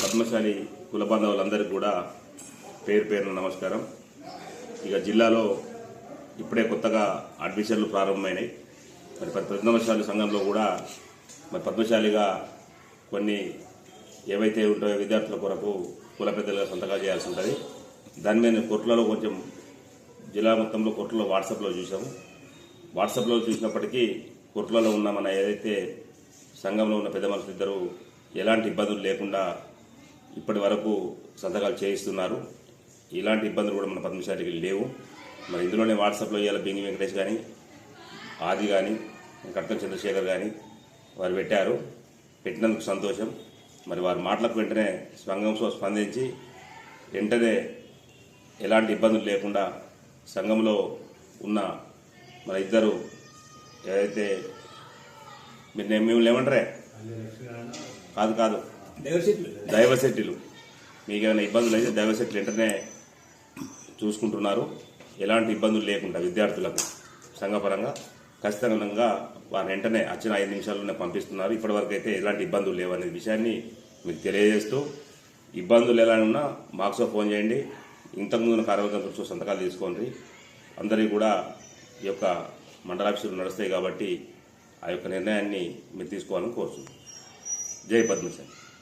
పద్మశాలి కుల బాంధవులందరికీ కూడా పేరు పేరున నమస్కారం. ఇక జిల్లాలో ఇప్పుడే కొత్తగా అడ్మిషన్లు ప్రారంభమైనాయి. మరి పద్మశాలి సంఘంలో కూడా మరి పద్మశాలిగా కొన్ని ఏవైతే ఉంటాయో విద్యార్థుల కొరకు కుల పెద్దలుగా సంతకాలు చేయాల్సి ఉంటుంది. దాని మీద కోర్టులలో కొంచెం జిల్లా మొత్తంలో కోర్టులో వాట్సాప్లో చూసాము. వాట్సాప్లో చూసినప్పటికీ కోర్టులలో ఉన్న మన ఏదైతే సంఘంలో ఉన్న పెద్ద మనుషులు ఇద్దరు ఎలాంటి ఇబ్బందులు లేకుండా ఇప్పటి వరకు సంతకాలు చేయిస్తున్నారు. ఇలాంటి ఇబ్బందులు కూడా మన పద్మశాలికి లేవు. మరి ఇందులోనే వాట్సాప్లో ఇవాళ బింగి వెంకటేష్ కానీ, ఆది కానీ, కర్తం చంద్రశేఖర్ కానీ వారు పెట్టారు. పెట్టినందుకు సంతోషం. మరి వారి మాటలకు వెంటనే సంఘంతో స్పందించి వెంటనే ఎలాంటి ఇబ్బందులు లేకుండా సంఘంలో ఉన్న మన ఇద్దరు ఏదైతే మిమ్మల్ని ఏమంటారే కాదు దైవశెట్టిలు మీకు ఏమైనా ఇబ్బందులు అయితే దైవశెట్టిలు వెంటనే చూసుకుంటున్నారు. ఎలాంటి ఇబ్బందులు లేకుండా విద్యార్థులకు సంఘపరంగా ఖచ్చితంగా వారిని వెంటనే వచ్చిన 5 నిమిషాల్లోనే పంపిస్తున్నారు. ఇప్పటివరకు అయితే ఎలాంటి ఇబ్బందులు లేవనే విషయాన్ని మీకు తెలియజేస్తూ, ఇబ్బందులు ఎలా ఉన్నా మాకు ఫోన్ చేయండి. ఇంతకుముందు కార్యవర్గంతో సంతకాలు తీసుకోండి. అందరికీ కూడా ఈ యొక్క మండలాఫీసులు నడుస్తాయి కాబట్టి ఆ యొక్క నిర్ణయాన్ని మీరు తీసుకోవాలని కోరుతున్నాను. జై పద్మశాలి.